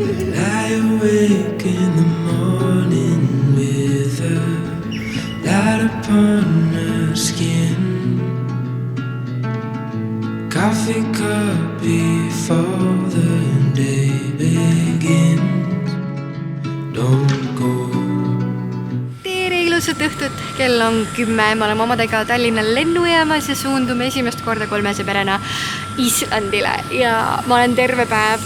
Lie awake in the morning with a light upon her skin. Coffee cup before the day begins. Don't go. Tere ilusat õhtut, kell on 10, me oleme omadega Tallinna lennujaamas ja suundume esimest korda kolmese perena Islandile ja ma olen terve päev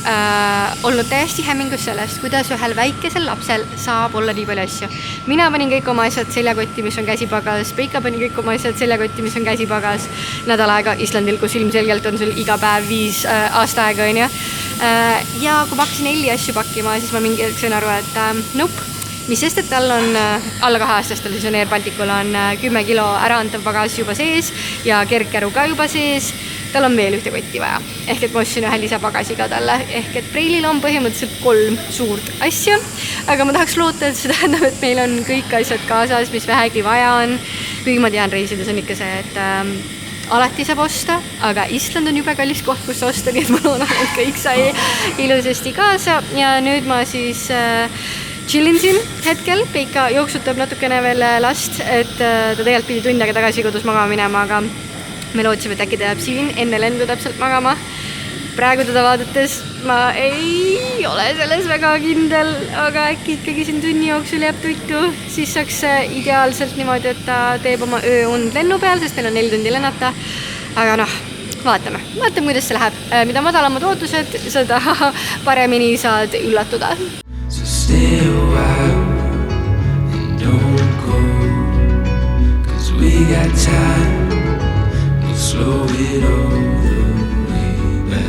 olnud täiesti hämmingus sellest, kuidas ühel väikesel lapsel saab olla nii palju asju. Mina panin kõik oma asjad seljakotti, mis on käsipagas, Peika panin kõik oma asjad seljakotti, mis on käsipagas nädal aega Islandil, kus ilmselgelt on sul iga päev 5 aasta aega, on ju. Ja kui ma hakkasin Elli asju pakkima, siis ma mingi hetk sain aru, et nope. Mis sest, et tal on alla 2 aastastel, siis on Air Balticul on 10 kilo äraantav pagas juba sees ja kergkäru ka juba sees. Tal on veel ühte kotti vaja. Ehk et ma ostsin ühe lisapagasiga talle. Ehk et Preilil on põhimõtteliselt 3 suurt asja. Aga ma tahaks loota, et see tähendab, et meil on kõik asjad kaasas, mis vähegi vaja on. Kuigi ma tean, reisides on ikka see, et alati saab osta, aga Island on jube kallis koht, kus osta, nii et ma loodan, et kõik sai ilusasti kaasa. Ja nüüd ma siis chillin siin hetkel, Peika jooksutab natukene veel last, et ta tegelikult pidi tund aega tagasi kodus magama minema, aga me lootsime, et äkki ta jääb siin enne lendu täpselt magama. Praegu teda vaadates ma ei ole selles väga kindel, aga äkki ikkagi siin tunni jooksul jääb tuitu, siis saaks ideaalselt niimoodi, et ta teeb oma ööund lennu peal, sest meil on 4 tundi lennata. Aga noh, vaatame, kuidas see läheb. Mida madalamad ootused, seda paremini saad üllatuda. So stay a while and don't go, 'cause we got time, we'll slow it all the way back.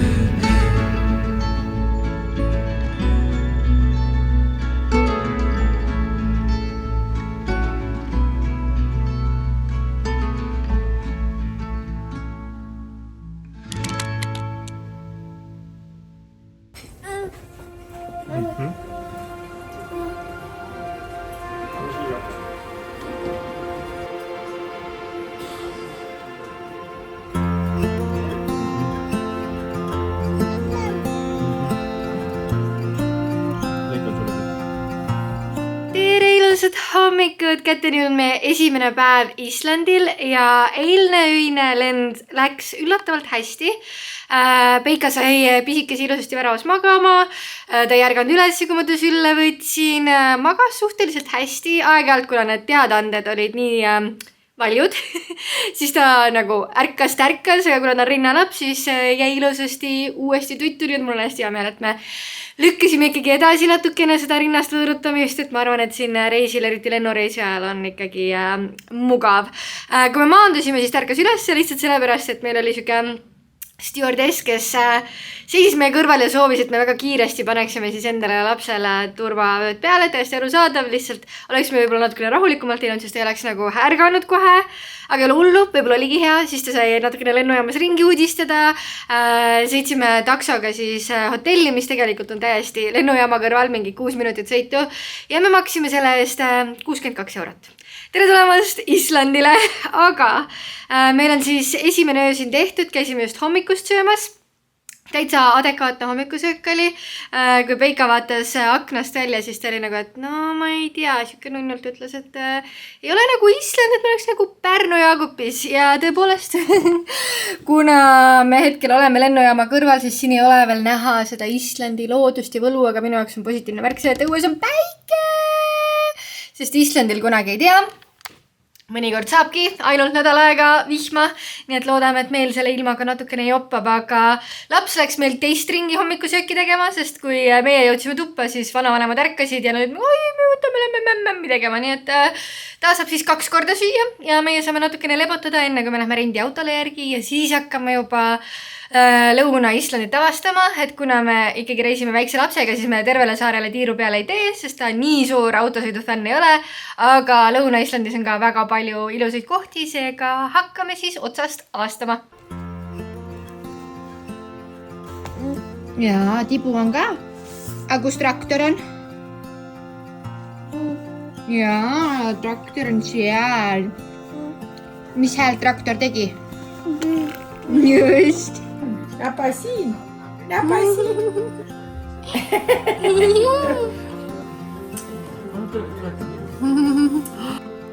Hommikut, kätteni on meie esimene päev Islandil ja eilne öine lend läks üllatavalt hästi. Peika sai pisikesi ilusasti väravas magama, ta ei ärganud üles, kui ma ta sülle võtsin, magas suhteliselt hästi, aeg-ajalt, kuna need teadaanded olid nii valjud, siis ta nagu ärkas, aga kuna ta on rinnalaps, siis jäi ilusasti uuesti tuttu, nii et mul on hästi hea meel, et me lükkasime ikkagi edasi natukene seda rinnast võõrutamist, et ma arvan, et siin reisil, eriti lennureisi ajal on ikkagi mugav. Kui me maandusime, siis ta ärkas üles lihtsalt sellepärast, et meil oli siuke stewardess, kes seisis meie kõrval ja soovis, et me väga kiiresti paneksime siis endale lapsele turvavööd peale, täiesti arusaadav, lihtsalt oleksime võib-olla natukene rahulikumalt teinud, sest ei oleks nagu ärganud kohe, aga ei ole hullu, võib-olla oligi hea, siis ta sai natukene lennujaamas ringi uudistada, sõitsime taksoga siis hotelli, mis tegelikult on täiesti lennujaama kõrval, mingi 6 minutit sõitu ja me maksime selle eest 62 €. Tere tulemast Islandile, aga meil on siis esimene öö siin tehtud, käisime just hommikust söömas. Täitsa adekvaatne hommikusöök oli. Kui Peika vaatas aknast välja, siis ta oli nagu, et no ma ei tea, siuke nunnult ütles, et ei ole nagu Island, et me oleks nagu Pärnu Jaagupis ja tõepoolest, kuna me hetkel oleme lennujaama kõrval, siis siin ei ole veel näha seda Islandi loodust ja võlu, aga minu jaoks on positiivne märk see, et õues on päike, sest Islandil kunagi ei tea. Mõnikord saabki ainult nädal aega vihma, nii et loodame, et meil selle ilmaga natukene joppab, aga laps läks meil teist ringi hommikusööki tegema, sest kui meie jõudsime tuppa, siis vanavanemad ärkasid ja nad oi, me võtame lämme tegema, nii et ta saab siis 2 korda süüa ja meie saame natukene lebotada enne, kui me lähme rendiautole järgi ja siis hakkame juba Lõuna-Islandit avastama, et kuna me ikkagi reisime väikse lapsega, siis me tervele saarele tiiru peale ei tee, sest ta nii suur autosõidufänn ei ole, aga Lõuna-Islandis on ka väga palju ilusaid kohti, seega hakkame siis otsast avastama. Ja, tibu on ka. Aga kus traktor on? Ja, traktor on seal. Mis hääl traktor tegi? Just. Näpa siin.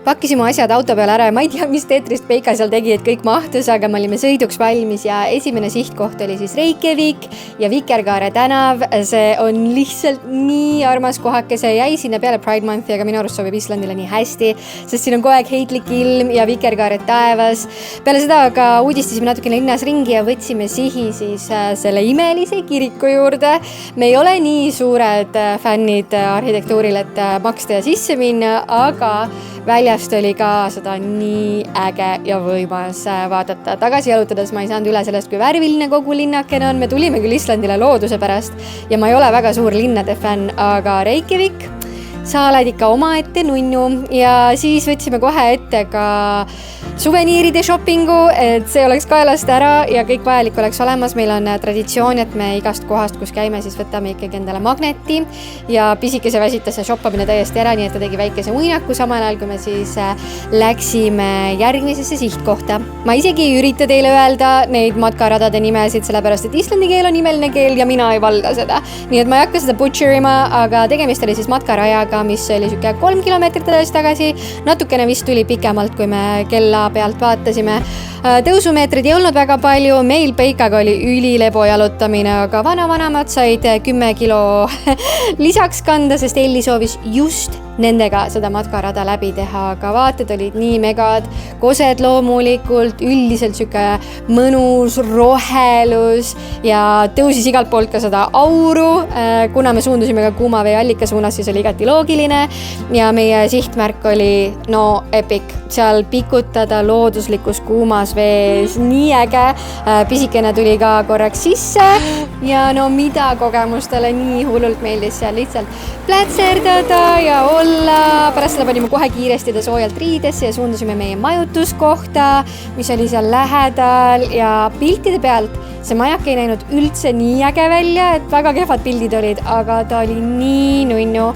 Pakkisime asjad auto peale ära ja ma ei tea, mis Tetrist Peika seal tegi, et kõik mahtus, aga me olime sõiduks valmis ja esimene sihtkoht oli siis Reykjavik ja Vikerkaare tänav. See on lihtsalt nii armas kohakese, jäi sinna peale Pride Monthi, aga minu arust sobib Islandile nii hästi, sest siin on kogu aeg heitlik ilm ja Vikerkaared taevas. Peale seda aga uudistasime natukene linnas ringi ja võtsime sihi siis selle imelise kiriku juurde. Me ei ole nii suured fännid arhitektuuril, et maksta ja sisse minna, aga väljast oli ka seda nii äge ja võimas vaadata. Tagasi jalutades ma ei saanud üle sellest, kui värviline kogu linnakene on. Me tulime küll Islandile looduse pärast ja ma ei ole väga suur linnade fänn, aga Reykjavik, sa oled ikka omaette nunnu ja siis võtsime kohe ette ka suveniiride shoppingu, et see oleks kaelast ära ja kõik vajalik oleks olemas. Meil on traditsioon, et me igast kohast, kus käime, siis võtame ikkagi endale magneti ja pisikese väsitas see shoppamine täiesti ära, nii et ta tegi väikese muinaku samal ajal, kui me siis läksime järgmisesse sihtkohta. Ma isegi ei ürita teile öelda neid matkaradade nimesid, sellepärast et islandi keel on imeline keel ja mina ei valda seda. Nii et ma ei hakka seda butcherima, aga tegemist oli siis matkarajaga, mis oli siuke 3 kilomeetrit tagasi. Natukene vist tuli pikemalt, kui me kella pealt vaatasime. Tõusumeetrid ei olnud väga palju, meil Peikaga oli ülilebo jalutamine, aga vanavanemad said 10 kilo lisaks kanda, sest Elli soovis just nendega seda matkarada läbi teha, aga vaated olid nii megad, kosed loomulikult, üldiselt siuke mõnus rohelus ja tõusis igalt poolt ka seda auru. Kuna me suundusime ka kuuma vee allika suunas, siis oli igati loogiline ja meie sihtmärk oli epic. Seal pikutada looduslikus kuumas vees, nii äge. Pisikene tuli ka korraks sisse ja mida kogemustele nii hullult meeldis seal lihtsalt plätserdada ja olla. Pärast seda panime kohe kiiresti ta soojalt riidesse ja suundusime meie majutuskohta, mis oli seal lähedal ja piltide pealt see majak ei näinud üldse nii äge välja, et väga kehvad pildid olid, aga ta oli nii nunnu.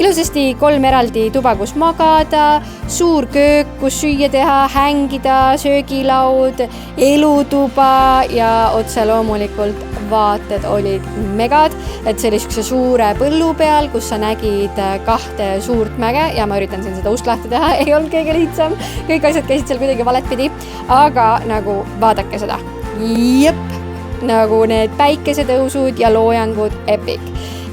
Ilusasti 3 eraldi tuba, kus magada, suur köök, kus süüa teha, hängida, söögilaud, elutuba ja otse loomulikult vaated olid megad, et see oli siukse suure põllu peal, kus sa nägid 2 suurt mäge ja ma üritan siin seda ust lahti teha, ei olnud kõige lihtsam. Kõik asjad käisid seal kuidagi valet pidi, aga nagu vaadake seda. Jep, nagu need päikesetõusud ja loojangud epic.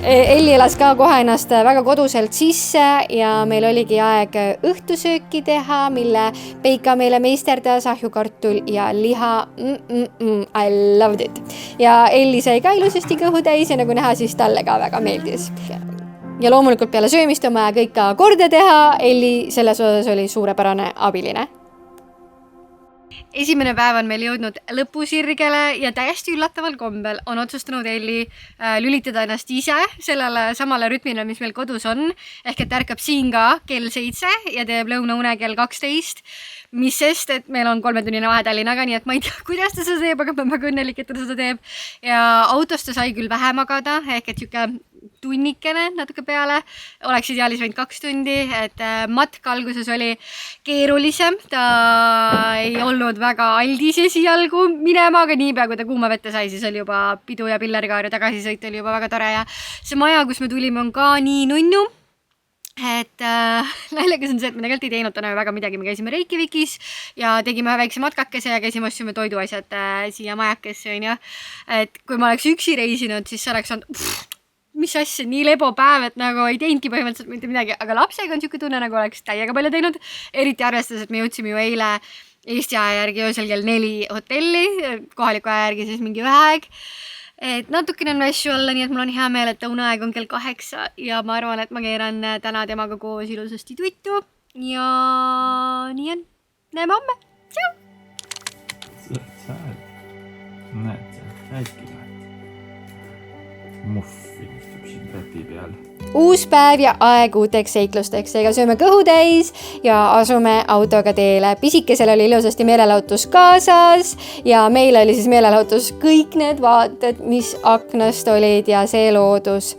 Elli elas ka kohe ennast väga koduselt sisse ja meil oligi aeg õhtusööki teha, mille Peika meile meisterdas, ahjukartul ja liha. I loved it. Ja Elli sai ka ilusasti kõhu täis ja nagu näha, siis talle ka väga meeldis. Ja loomulikult peale söömist on vaja kõik ka korda teha. Elli selles osas oli suurepärane abiline. Esimene päev on meil jõudnud lõpusirgele ja täiesti üllataval kombel on otsustanud Elli lülitada ennast ise sellele samale rütmile, mis meil kodus on. Ehk et ärkab siin ka kell 7 ja teeb lõunaune kell 12. Mis sest, et meil on 3-tunnine vahe Tallinnaga, nii et ma ei tea, kuidas ta seda teeb, aga ma olen väga õnnelik, et ta seda teeb. Ja autost ta sai küll vähe magada, ehk et siuke tunnikene natuke peale, oleks ideaalis võinud 2 tundi, et matk alguses oli keerulisem, ta ei olnud väga aldis esialgu minema, aga niipea kui ta kuuma vette sai, siis oli juba pidu ja pillerikaar ja tagasisõit oli juba väga tore ja see maja, kus me tulime, on ka nii nunnu. Et naljakas on see, et me tegelikult ei teinud täna väga midagi, me käisime Reykjavikis ja tegime ühe väikse matkakese ja käisime ostsime toiduasjad siia majakesse, on ju. Et kui ma oleks üksi reisinud, siis see oleks olnud mis asja, nii lebo päev, et nagu ei teinudki põhimõtteliselt mitte midagi, aga lapsega on siuke tunne, nagu oleks täiega palju teinud, eriti arvestades, et me jõudsime ju eile Eesti aja järgi öösel kell 4 hotelli, kohaliku aja järgi siis mingi 1 aeg. Et natukene on vässu olla, nii et mul on hea meel, et õuneaeg on kell 8 ja ma arvan, et ma keeran täna temaga koos ilusasti tuttu ja nii on. Näeme homme. Tšau! Näed sa, hästi näed. Muffin istub siin räti peal. Uus päev ja aeg uuteks seiklusteks, seega sööme kõhu täis ja asume autoga teele. Pisikesel oli ilusasti meelelahutus kaasas ja meil oli siis meelelahutus kõik need vaated, mis aknast olid ja see loodus.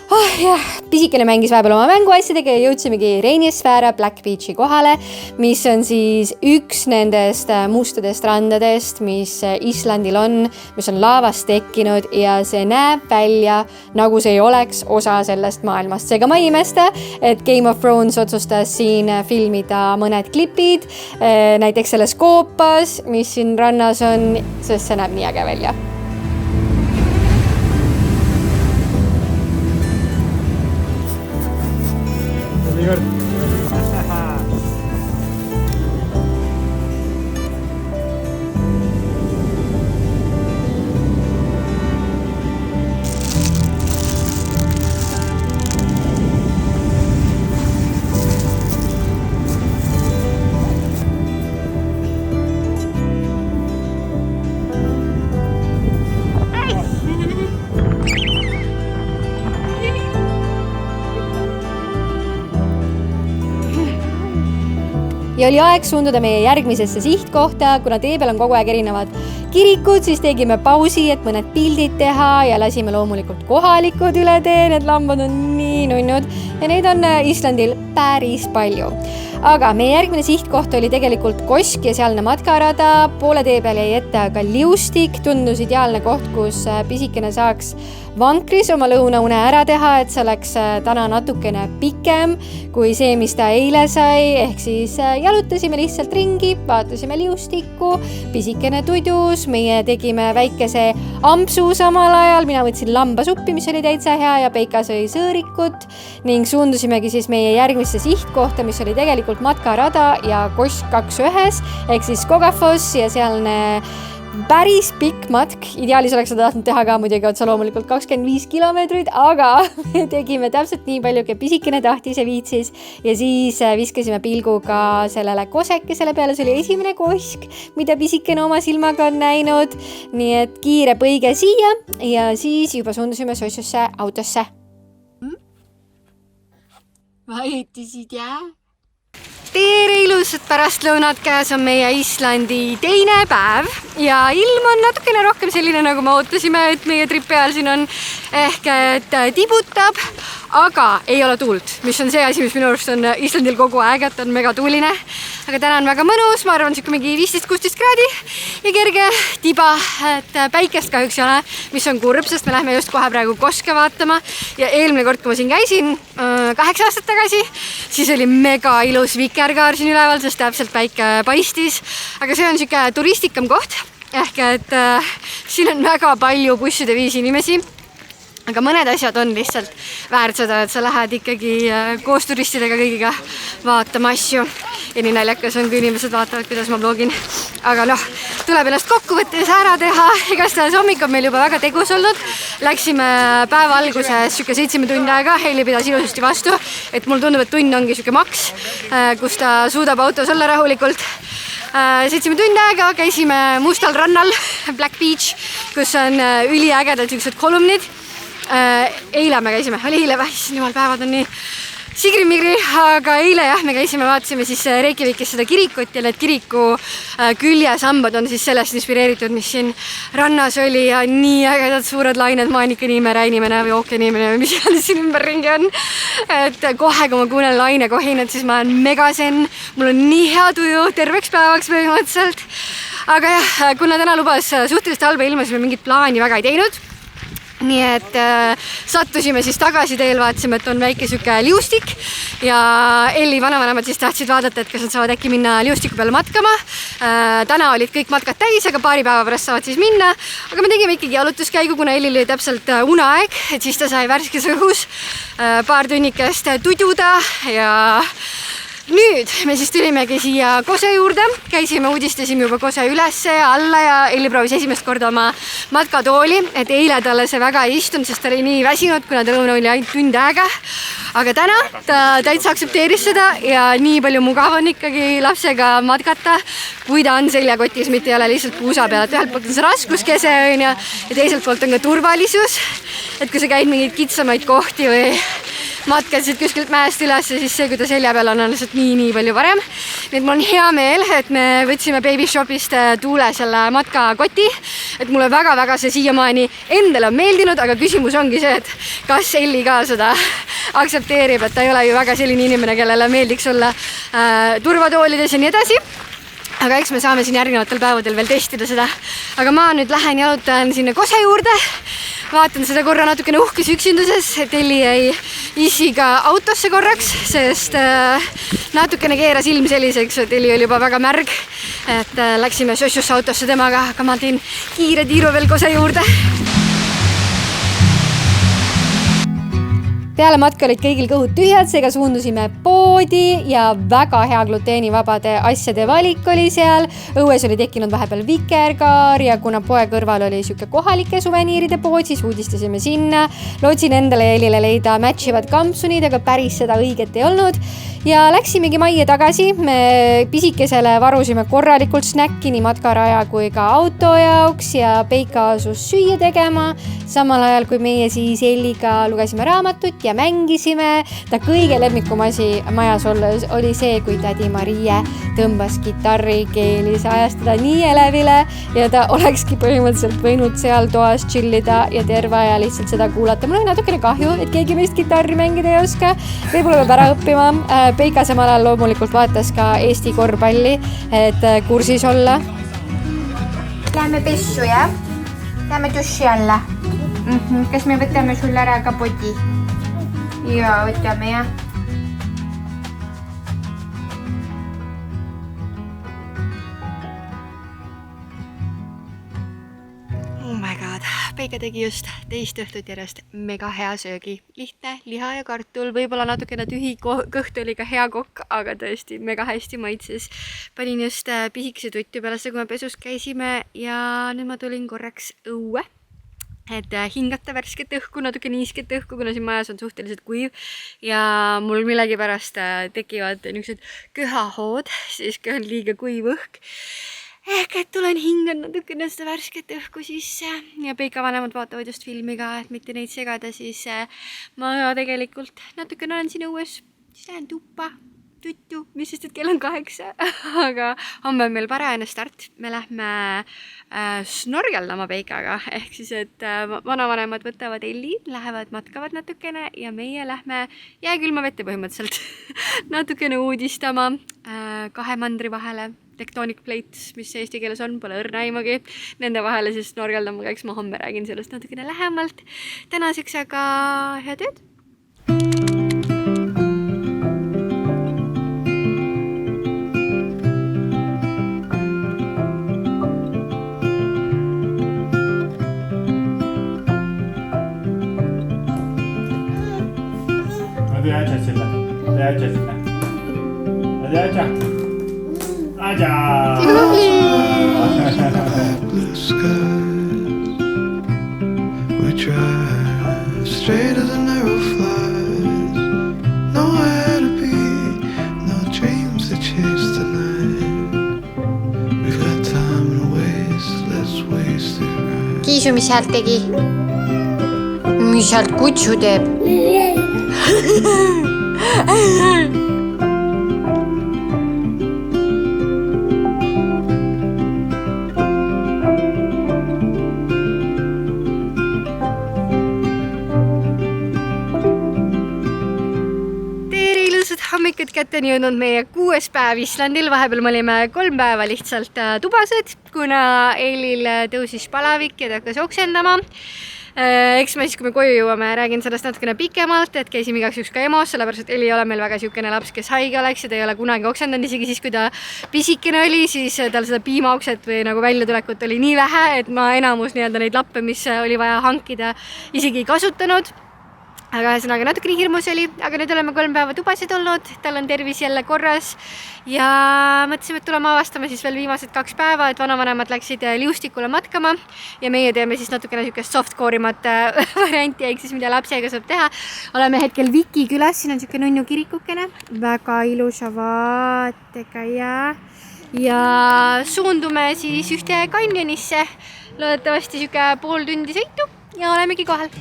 Jah, pisikene mängis vahepeal oma mänguasjadega ja jõudsimegi Reinisfäära Black Beachi kohale, mis on siis üks nendest mustadest randadest, mis Islandil on, mis on laavast tekkinud ja see näeb välja, nagu see ei oleks osa sellest maailmast. Seega ma ei imesta, et Game of Thrones otsustas siin filmida mõned klipid, näiteks selles koopas, mis siin rannas on, sest see näeb nii äge välja. Ja oli aeg suunduda meie järgmisesse sihtkohta, kuna tee peal on kogu aeg erinevad kirikud, siis tegime pausi, et mõned pildid teha ja lasime loomulikult kohalikud üle tee, need lambad on nii nunnud ja neid on Islandil päris palju. Aga meie järgmine sihtkoht oli tegelikult Kosk ja sealne matkarada, poole tee peal jäi ette aga liustik, tundus ideaalne koht, kus pisikene saaks vankris oma lõunaune ära teha, et see oleks täna natukene pikem kui see, mis ta eile sai, ehk siis jalutasime lihtsalt ringi, vaatasime liustikku, pisikene tudus, meie tegime väikese ampsu samal ajal, mina võtsin lambasuppi, mis oli täitsa hea ja Peika sõi sõõrikut ning suundusimegi siis meie järgmisse sihtkohta, mis oli tegelikult matkarada ja Kosk 2-1, ehk siis Skogafoss ja sealne päris pikk matk, ideaalis oleks seda tahtnud teha ka muidugi otsa loomulikult 25 kilomeetrit, aga me tegime täpselt nii palju, kui pisikene tahtis ja viitsis ja siis viskasime pilguga sellele kosekesele peale, see oli esimene kosk, mida pisikene oma silmaga on näinud, nii et kiire põige siia ja siis juba suundusime Sossusse autosse. Vahitisid jää? Tere ilusad pärastlõunad, käes on meie Islandi teine päev ja ilm on natukene rohkem selline, nagu me ootasime, et meie tripi ajal siin on ehk et tibutab, aga ei ole tuult, mis on see asi, mis minu arust on Islandil kogu aeg, et on mega tuuline. Aga täna on väga mõnus, ma arvan, siuke mingi 15-16 kraadi ja kerge tiba, et päikest kahjuks ei ole, mis on kurb, sest me lähme just kohe praegu Koske vaatama ja eelmine kord, kui ma siin käisin 8 aastat tagasi, siis oli mega ilus vikerkaar siin üleval, sest täpselt päike paistis, aga see on siuke turistikam koht, ehk et siin on väga palju busside viisi inimesi. Aga mõned asjad on lihtsalt väärt seda, et sa lähed ikkagi koos turistidega kõigiga vaatama asju. Ja nii naljakas on, kui inimesed vaatavad, kuidas ma blogin. Aga tuleb ennast kokkuvõttes ära teha. Igastahes hommik on meil juba väga tegus olnud. Läksime päeva alguses 7 tundi aega. Heili pidas ilusasti vastu. Et mul tundub, et tund ongi siuke maks, kus ta suudab autos olla rahulikult. 7 tundi aega käisime Mustal rannal, Black Beach, kus on üliägedad siuksed kolumnid. Eile me käisime, oli eile vähis, jumal päevad on nii sigri-migri, aga eile jah, me käisime, vaatasime siis Reykjavikis seda kirikut ja need kiriku küljesambad on siis sellest inspireeritud, mis siin rannas oli ja nii ägedad suured lained, Maanikaniime, Räinimene või Ookeaniimene või mis siin ümberringi on. Et kohe, kui ma kuulen laine kohinad, siis ma olen megasen, mul on nii hea tuju terveks päevaks põhimõtteliselt. Aga jah, kuna täna lubas suhteliselt halba ilma, siis me mingit plaani väga ei teinud. Nii et sattusime siis tagasi teel, vaatasime, et on väike siuke liustik ja Elli vanavanemad siis tahtsid vaadata, et kas nad saavad äkki minna liustiku peale matkama. Täna olid kõik matkad täis, aga paari päeva pärast saavad siis minna, aga me tegime ikkagi jalutuskäigu, kuna Ellil oli täpselt uneaeg, et siis ta sai värskes õhus paar tunnikest tududa ja nüüd me siis tulimegi siia Kose juurde, käisime, uudistasime juba Kose ülesse ja alla ja Elli proovis esimest korda oma matkatooli, et eile talle see väga ei istunud, sest ta oli nii väsinud, kuna ta lõuna oli ainult tund aega. Aga täna ta täitsa aktsepteeris seda ja nii palju mugav on ikkagi lapsega matkata, kui ta on seljakotis, mitte ei ole lihtsalt puusa peal, et ühelt poolt on see raskuskese ja teiselt poolt on ka turvalisus, et kui sa käid mingeid kitsamaid kohti või matkasid kuskilt mäest üles, siis see, kui ta selja peal on lihtsalt nii palju parem. Nii et mul on hea meel, et me võtsime Baby Shopist Tuule selle matkakoti, et mulle väga-väga see siiamaani endale on meeldinud, aga küsimus ongi see, et kas Elli ka seda aktsepteerib, et ta ei ole ju väga selline inimene, kellele meeldiks olla turvatoolides ja nii edasi. Aga eks me saame siin järgnevatel päevadel veel testida seda. Aga ma nüüd lähen jalutan sinna Kose juurde. Vaatan seda korra natukene uhkes üksinduses, et Elli jäi isiga autosse korraks, sest natukene keeras ilm selliseks, et Elli oli juba väga märg. Et läksime sössusse autosse temaga, aga ma teen kiire tiiru veel Kose juurde. Peale matka olid kõigil kõhud tühjad, seega suundusime poodi ja väga hea gluteenivabade asjade valik oli seal. Õues oli tekkinud vahepeal vikerkaar ja kuna poe kõrval oli siuke kohalike suveniiride pood, siis uudistasime sinna. Lootsin endale ja Elile leida matchivad kampsunid, aga päris seda õiget ei olnud. Ja läksimegi majja tagasi. Me pisikesele varusime korralikult snäkki nii matkaraja kui ka auto jaoks ja Peika asus süüa tegema. Samal ajal kui meie siis Elliga lugesime raamatut ja mängisime. Ta kõige lemmikum asi majas olles oli see, kui tädi Marie tõmbas kitarri, keelis, ajas teda nii elevile ja ta olekski põhimõtteliselt võinud seal toas chillida ja terve aja lihtsalt seda kuulata. Mul oli natukene kahju, et keegi meist kitarri mängida ei oska. Võib-olla peab ära õppima. Peika samal ajal loomulikult vaatas ka Eesti korvpalli, et kursis olla. Lähme pessu, jah? Lähme duši alla. Kas me võtame sulle ära ka poti? Ja, võtame, jah. Oh my god, Peika tegi just teist õhtut järjest mega hea söögi. Lihtne, liha ja kartul, võib-olla natukene tühi kõht oli ka hea kokk, aga tõesti mega hästi maitses. Panin just pisikese tuttu peale seda, kui me pesus käisime ja nüüd ma tulin korraks õue. Et hingata värsket õhku, natuke niisket õhku, kuna siin majas on suhteliselt kuiv ja mul millegipärast tekivad niisugused köhahood, siis kui on liiga kuiv õhk. Ehk et tulen hingan natukene seda värsket õhku sisse ja Peika vanemad vaatavad just filmi ka, et mitte neid segada, siis ma tegelikult natukene olen siin õues, siis lähen tuppa. Tuttu, mis sest, et kell on 8, aga homme on meil parajane start. Me lähme snorgeldama Peikaga, ehk siis, et vanavanemad võtavad Elli, lähevad matkavad natukene ja meie lähme jääkülma vette põhimõtteliselt natukene uudistama 2 mandri vahele. Tectonic plates, mis eesti keeles on, pole õrna aimagi. Nende vahele siis snorgeldama käiks, ma homme räägin sellest natukene lähemalt. Tänaseks aga head ööd! Aja sila. Aja sila. Aja. Aja. Blue skies. We drive straight as a narrow flies. Nowhere to be. No dreams to chase tonight. We've got time to waste. Let's waste it right. Kiisu, mis häält tegi? Mis häält kutsu teeb? Hommikut kätte on jõudnud meie 6. päev Islandil. Vahepeal me olime 3 päeva lihtsalt tubased, kuna Eilil tõusis palavik ja ta hakkas oksendama. Eks me siis, kui me koju jõuame, räägin sellest natukene pikemalt, et käisime igaks juhuks ka EMO-s, sellepärast et Eli ei ole meil väga siukene laps, kes haige oleks ja ta ei ole kunagi oksendanud, isegi siis, kui ta pisikene oli, siis tal seda piimaokset või nagu väljatulekut oli nii vähe, et ma enamus neid lappe, mis oli vaja hankida, isegi ei kasutanud. Aga ühesõnaga natukene hirmus oli, aga nüüd oleme 3 päeva tubased olnud, tal on tervis jälle korras ja mõtlesime, et tuleme avastama siis veel viimased 2 päeva, et vanavanemad läksid liustikule matkama ja meie teeme siis natukene niisugust softcore'imat varianti, ehk siis mida lapsega saab teha. Oleme hetkel Viki külas, siin on niisugune nunnu kirikukene, väga ilusa vaatega ja suundume siis ühte kanjonisse, loodetavasti niisugune pool tundi sõitu ja olemegi kohal.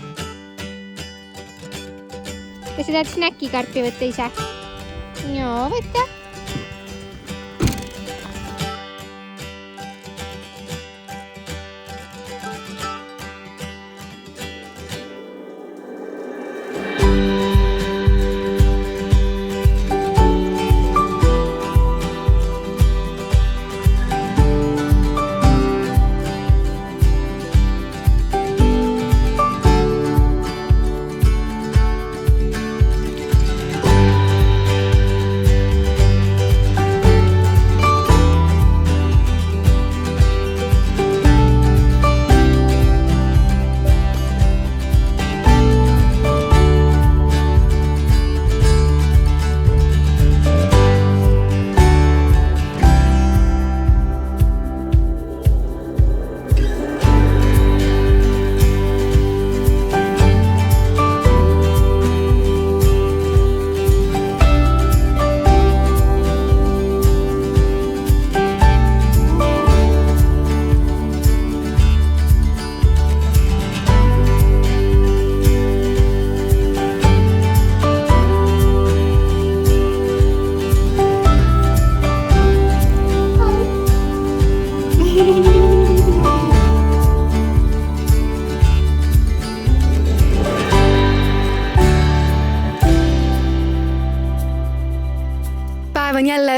Kas sa tahad snäkikarpi võtta ise? Joo, võtta.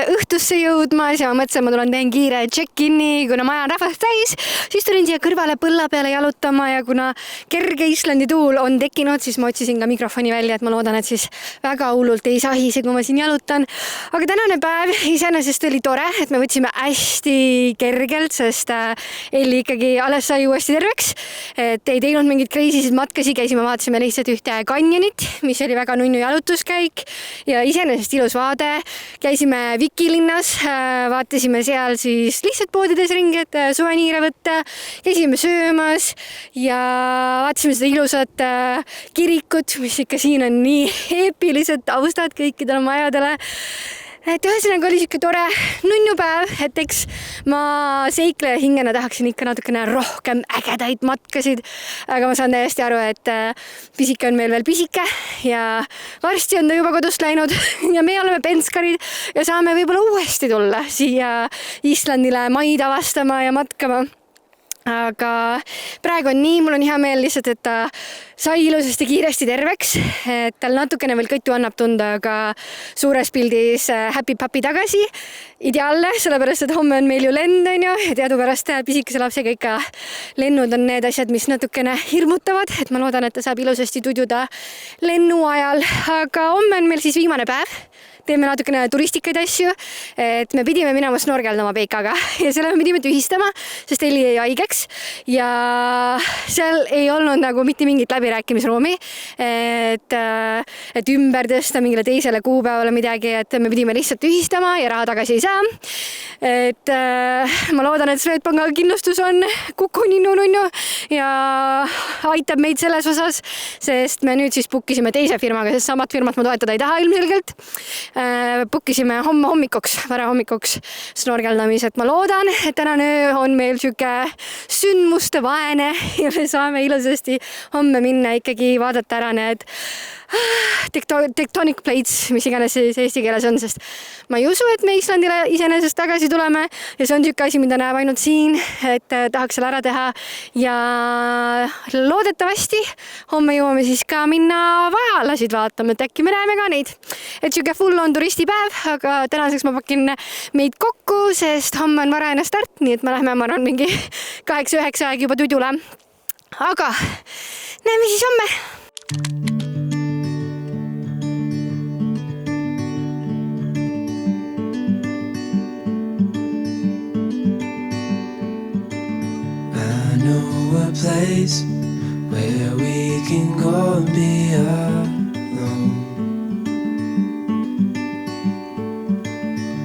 õhtusse jõudmas ja ma mõtlesin, ma teen kiire check-in'i, kuna maja on rahvast täis, siis tulin siia kõrvale põlla peale jalutama ja kuna kerge Islandi tuul on tekkinud, siis ma otsisin ka mikrofoni välja, et ma loodan, et siis väga hullult ei sahise, kui ma siin jalutan. Aga tänane päev iseenesest oli tore, et me võtsime hästi kergelt, sest Elli ikkagi alles sai uuesti terveks, et ei teinud mingid kreisisid matkasid, käisime, vaatasime lihtsalt ühte kanjonit, mis oli väga nunnu jalutuskäik ja iseenesest ilus vaade. Käisime Vikilinnas, vaatasime seal siis lihtsalt poodides ringi, et suveniire võtta, käisime söömas ja vaatasime seda ilusat kirikut, mis ikka siin on nii eepilised taustad kõikidele majadele. Et ühesõnaga oli siuke tore nunnupäev, et eks ma seikleja hingena tahaksin ikka natukene rohkem ägedaid matkasid, aga ma saan täiesti aru, et pisike on meil veel pisike ja varsti on ta juba kodust läinud ja me oleme penskarid ja saame võib-olla uuesti tulla siia Islandile maid avastama ja matkama. Aga praegu on nii, mul on hea meel lihtsalt, et ta sai ilusasti kiiresti terveks, et tal natukene veel kõttu annab tunda, aga suures pildis happy-pappy tagasi. Ideaalne, sellepärast, et homme on meil ju lend, on ju, ja teadupärast pisikese lapsega ikka lennud on need asjad, mis natukene hirmutavad, et ma loodan, et ta saab ilusasti tududa lennu ajal, aga homme on meil siis viimane päev. Teeme natukene turistikaid asju, et me pidime minema snorgeldama Peikaga ja selle me pidime tühistama, sest Elli jäi haigeks ja seal ei olnud nagu mitte mingit läbirääkimisruumi, et ümber tõsta mingile teisele kuupäevale midagi, et me pidime lihtsalt tühistama ja raha tagasi ei saa. Et ma loodan, et Swedbanka kindlustus on kukuni nunnu ja aitab meid selles osas, sest me nüüd siis bookisime teise firmaga, sest samat firmat ma toetada ei taha ilmselgelt. Bookisime homme hommikuks, varahommikuks snorgeldamised. Ma loodan, et tänane öö on meil siuke sündmuste vaene ja me saame ilusasti homme minna ikkagi vaadata ära need tectonic plates, mis iganes see eesti keeles on, sest ma ei usu, et me Islandile iseenesest tagasi tuleme ja see on siuke asi, mida näeb ainult siin, et tahaks seal ära teha ja loodetavasti homme jõuame siis ka minna vajalasid vaatama, et äkki me näeme ka neid. Et siuke full on turistipäev, aga tänaseks ma pakin meid kokku, sest homme on varajane start, nii et me läheme, ma arvan, mingi 8-9 aeg juba tudule. Aga näeme siis homme! A place where we can go and be alone.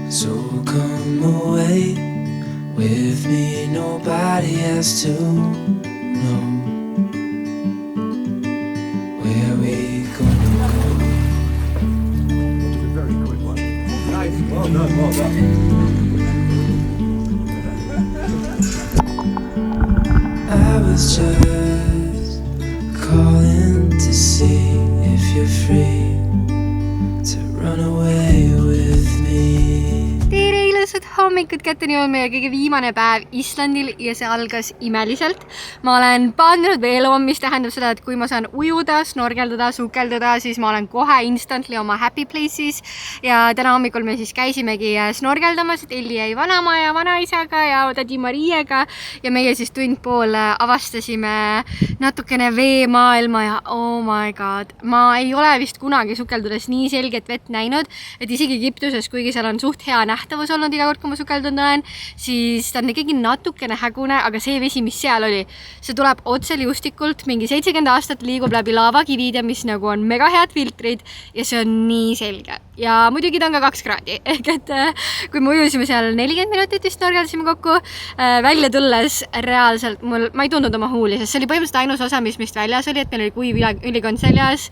So come away with me, nobody has to know where we gonna go. Very quick one. Nice. Well done, well done. I was just calling to see if you're free to run away with me. Tere ilusad hommikut, kätteni on meie kõige viimane päev Islandil ja see algas imeliselt. Ma olen pannud veeloom, mis tähendab seda, et kui ma saan ujuda, snorgeldada, sukeldada, siis ma olen kohe instantly oma happy places ja täna hommikul me siis käisimegi snorgeldamas, et Elli jäi vanaema ja vanaisaga ja tädi Mariega ja meie siis tund pool avastasime natukene veemaailma ja oh my god, ma ei ole vist kunagi sukeldudes nii selget vett näinud, et isegi Egiptuses, kuigi seal on suht hea nähtavus olnud iga kord, kui ma sukeldanud olen, siis ta on ikkagi natukene hägune, aga see vesi, mis seal oli, see tuleb otseliustikult, mingi 70 aastat liigub läbi laavakivide, mis nagu on mega head filtrid ja see on nii selge. Ja muidugi ta on ka 2 kraadi, ehk et kui me ujusime seal 40 minutit vist snorgeldasime kokku, välja tulles reaalselt ma ei tundnud oma huuli, sest see oli põhimõtteliselt ainus osa, mis meist väljas oli, et meil oli kuiv ülikond seljas,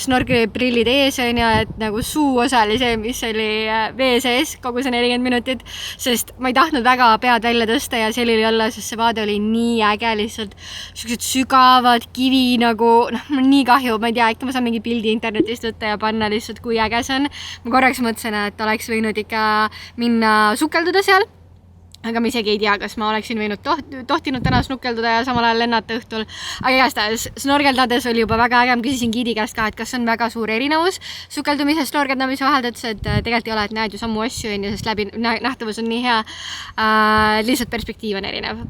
snorkeliprillid ees on ja et nagu suu osa oli see, mis oli vee sees kogu see 40 minutit, sest ma ei tahtnud väga pead välja tõsta ja selili olla, sest see vaade oli nii äge, lihtsalt sellised sügavad kivi nagu, nii kahju, ma ei tea, ikka ma saan mingi pildi internetist võtta ja panna lihtsalt, kui äge see on. Ma korraks mõtlesin, et oleks võinud ikka minna sukelduda seal, aga ma isegi ei tea, kas ma oleksin võinud tohtinud täna snukelduda ja samal ajal lennata õhtul. Aga igastahes snorgeldades oli juba väga äge, ma küsisin giidi käest ka, et kas on väga suur erinevus sukeldumise ja snorgeldamise vahel, ta ütles, et tegelikult ei ole, et näed ju sammu asju, sest läbi nähtavus on nii hea. Lihtsalt perspektiiv on erinev,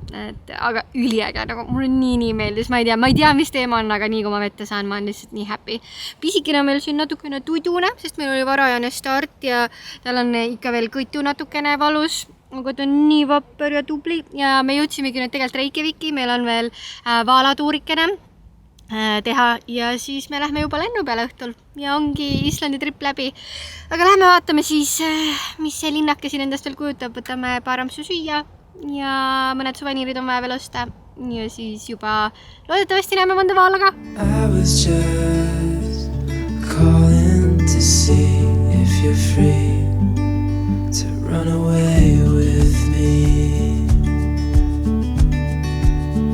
aga üliäge, nagu mulle nii meeldis, ma ei tea, mis teema on, aga nii kui ma vette saan, ma olen lihtsalt nii happy. Pisikene meil siin natukene tudune, sest meil oli varajane start ja tal on ikka veel kõtu natukene valus. Aga ta on nii vapper ja tubli ja me jõudsimegi nüüd tegelikult Reykjaviki, meil on veel vaalatuurikene teha ja siis me lähme juba lennu peale õhtul ja ongi Islandi trip läbi. Aga lähme vaatame siis, mis see linnake siin endast veel kujutab, võtame paar ampsu süüa ja mõned suveniirid on vaja veel osta ja siis juba loodetavasti näeme mõnda vaala ka. I was just calling to see if you're free to run away with me,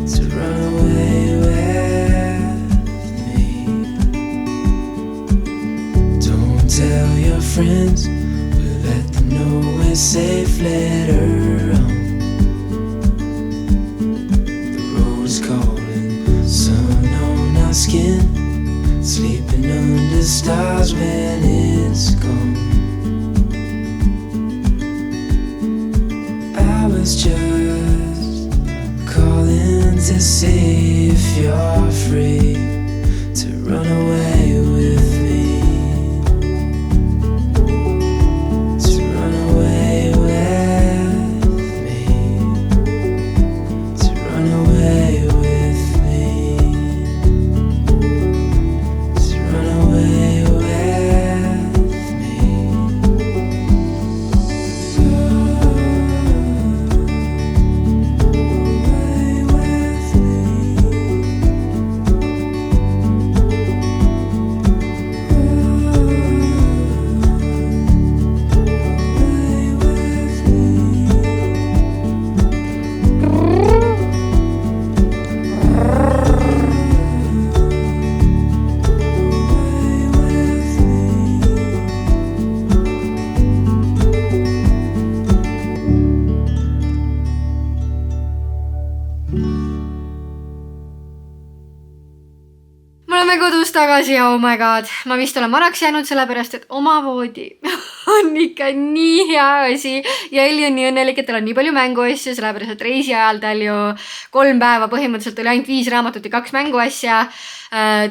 to run away with me. Don't tell your friends, we'll let them know we're safe later on. The road's calling, sun on our skin, sleeping under stars when it's gone. I was just calling to see if you're free to run away with me, to run away with me, to run away with me, to run away with me. Kodus tagasi ja oh my god, ma vist olen vanaks jäänud sellepärast, et oma voodi on ikka nii hea asi ja Elli on nii õnnelik, et tal on nii palju mänguasju, sellepärast, et reisi ajal tal ju 3 päeva põhimõtteliselt oli ainult 5 raamatut ja 2 mänguasja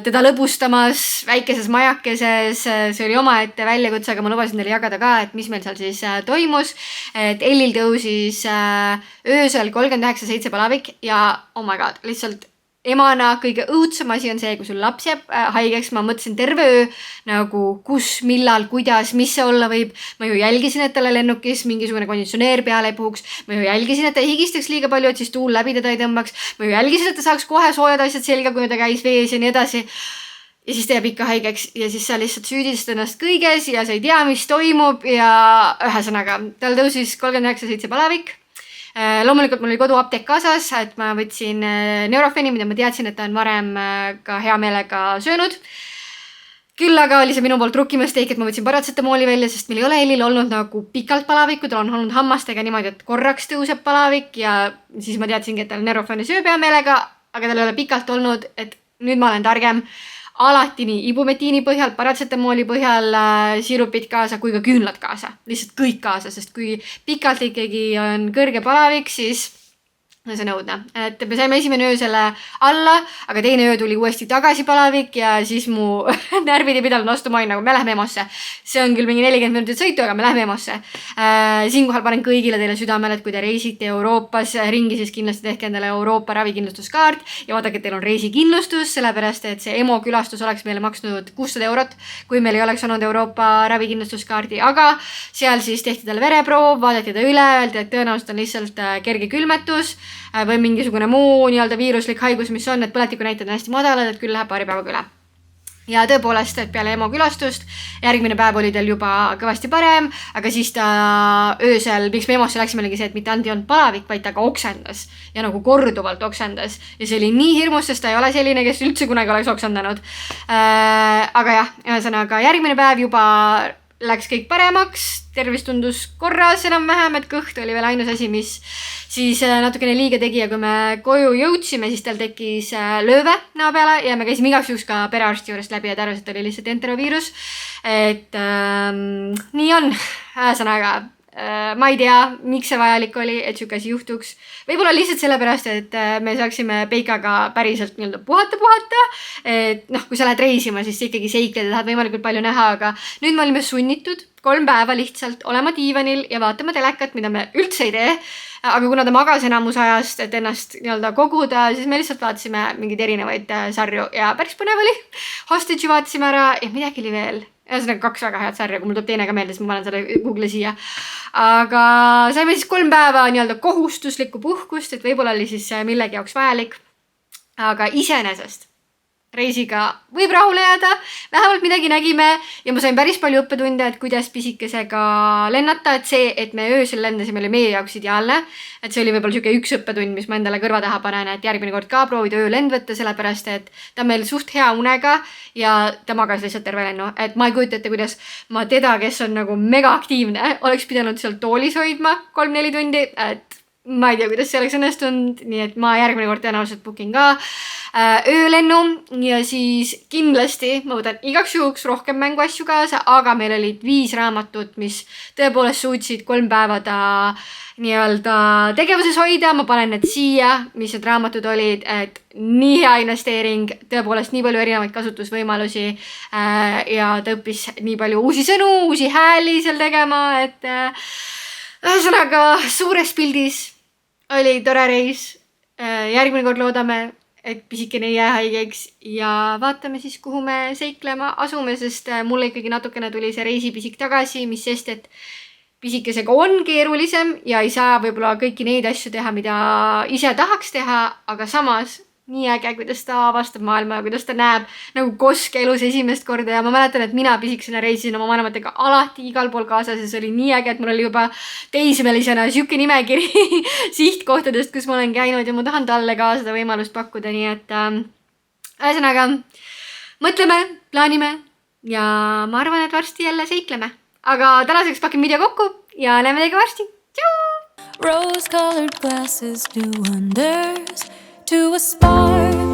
teda lõbustamas väikeses majakeses, see oli omaette väljakutse, aga ma lubasin teile jagada ka, et mis meil seal siis toimus, et Ellil tõusis öösel 39,7 palavik ja oh my god, lihtsalt emana kõige õudsem asi on see, kui sul laps jääb haigeks, ma mõtlesin terve öö nagu kus, millal, kuidas, mis see olla võib. Ma ju jälgisin, et talle lennukis mingisugune konditsioneer peale ei puhuks. Ma ju jälgisin, et ta higistaks liiga palju, et siis tuul läbi teda ei tõmbaks. Ma ju jälgisin, et ta saaks kohe soojad asjad selga, kui ta käis vees ja nii edasi. Ja siis ta jääb ikka haigeks ja siis sa lihtsalt süüdistad ennast kõiges ja sa ei tea, mis toimub ja ühesõnaga, tal tõusis 39,7 palavik. Loomulikult mul oli koduapteek kaasas, et ma võtsin Neurofeni, mida ma teadsin, et ta on varem ka hea meelega söönud. Küll aga oli see minu poolt rukkimissteik, et ma võtsin paratsetamooli välja, sest meil ei ole Ellil olnud nagu pikalt palavikku, tal on olnud hammastega niimoodi, et korraks tõuseb palavik ja siis ma teadsingi, et tal Neurofeni sööb hea meelega, aga tal ei ole pikalt olnud, et nüüd ma olen targem. Alati nii ibumetiini põhjal, paratsetamooli põhjal siirupid kaasa kui ka küünlad kaasa. Lihtsalt kõik kaasa, sest kui pikalt ikkagi on kõrge palavik, siis see nõudne. Et me saime esimene öö selle alla, aga teine öö tuli uuesti tagasi palavik ja siis mu närvid ei pidanud vastu main, nagu me lähme EMO-sse. See on küll mingi 40 minutit sõitu, aga me lähme EMO-sse. Siinkohal panen kõigile teile südamele, et kui te reisite Euroopas ringi, siis kindlasti tehke endale Euroopa ravikindlustuskaart ja vaadake, et teil on reisikindlustus, sellepärast et see EMO külastus oleks meile maksnud 600 €, kui meil ei oleks olnud Euroopa ravikindlustuskaardi, aga seal siis tehti talle vereproov, vaadati ta üle, öeldi, et tõenäoliselt on lihtsalt kerge külmetus või mingisugune muu nii-öelda viiruslik haigus, mis on, et põletikunäitajad on hästi madalad, et küll läheb paari päevaga üle. Ja tõepoolest, et peale EMO külastust, järgmine päev oli tal juba kõvasti parem, aga siis ta öösel, miks me EMO-sse läksime, oligi see, et mitte ainult ei olnud palavik, vaid ta ka oksendas ja nagu korduvalt oksendas. Ja see oli nii hirmus, sest ta ei ole selline, kes üldse kunagi oleks oksendanud. Aga jah, ühesõnaga järgmine päev juba läks kõik paremaks, tervis tundus korras enam-vähem, et kõht oli veel ainus asi, mis siis natukene liiga tegi ja kui me koju jõudsime, siis tal tekkis lööve näo peale ja me käisime igaks juhuks ka perearsti juurest läbi ja ta arvas, et oli lihtsalt enteroviirus. Et nii on, ühesõnaga. Ma ei tea, miks see vajalik oli, et siuke asi juhtuks. Võib-olla lihtsalt sellepärast, et me saaksime Peikaga päriselt nii-öelda puhata. Et kui sa lähed reisima, siis ikkagi seikled ja tahad võimalikult palju näha, aga nüüd me olime sunnitud 3 päeva lihtsalt olema diivanil ja vaatama telekat, mida me üldse ei tee. Aga kuna ta magas enamus ajast, et ennast nii-öelda koguda, siis me lihtsalt vaatasime mingeid erinevaid sarju ja päris põnev oli. Hostage'i vaatasime ära ja midagi oli veel. Ühesõnaga 2 väga head sarja, kui mul tuleb teine ka meelde, siis ma panen selle Google siia. Aga saime siis 3 päeva nii-öelda kohustuslikku puhkust, et võib-olla oli siis millegi jaoks vajalik. Aga iseenesest reisiga võib rahule jääda, vähemalt midagi nägime ja ma sain päris palju õppetunde, et kuidas pisikesega lennata, et see, et me öösel lendasime, oli meie jaoks ideaalne. Et see oli võib-olla siuke üks õppetund, mis ma endale kõrva taha panen, et järgmine kord ka proovida öölend võtta, sellepärast et ta on meil suht hea unega ja ta magas lihtsalt terve lennu. Et ma ei kujuta ette, kuidas ma teda, kes on nagu mega aktiivne, oleks pidanud seal toolis hoidma 3-4 tundi, et ma ei tea, kuidas see oleks õnnestunud, nii et ma järgmine kord tõenäoliselt bookin ka öölennu ja siis kindlasti ma võtan igaks juhuks rohkem mänguasju kaasa, aga meil olid 5 raamatut, mis tõepoolest suutsid 3 päeva ta nii-öelda tegevuses hoida, ma panen need siia, mis need raamatud olid, et nii hea investeering, tõepoolest nii palju erinevaid kasutusvõimalusi ja ta õppis nii palju uusi sõnu, uusi hääli seal tegema, et ühesõnaga suures pildis oli tore reis. Järgmine kord loodame, et pisikene ei jää haigeks ja vaatame siis, kuhu me seiklema asume, sest mulle ikkagi natukene tuli see reisipisik tagasi, mis sest, et pisikesega on keerulisem ja ei saa võib-olla kõiki neid asju teha, mida ise tahaks teha, aga samas nii äge, kuidas ta avastab maailma ja kuidas ta näeb nagu koske elus esimest korda ja ma mäletan, et mina pisikesena reisisin oma vanematega alati igal pool kaasas ja see oli nii äge, et mul oli juba teismelisena siuke nimekiri sihtkohtadest, kus ma olen käinud ja ma tahan talle ka seda võimalust pakkuda, nii et ühesõnaga mõtleme, plaanime ja ma arvan, et varsti jälle seikleme. Aga tänaseks pakin video kokku ja näeme teiega varsti. Tšau! Rose-colored glasses do wonders to a spark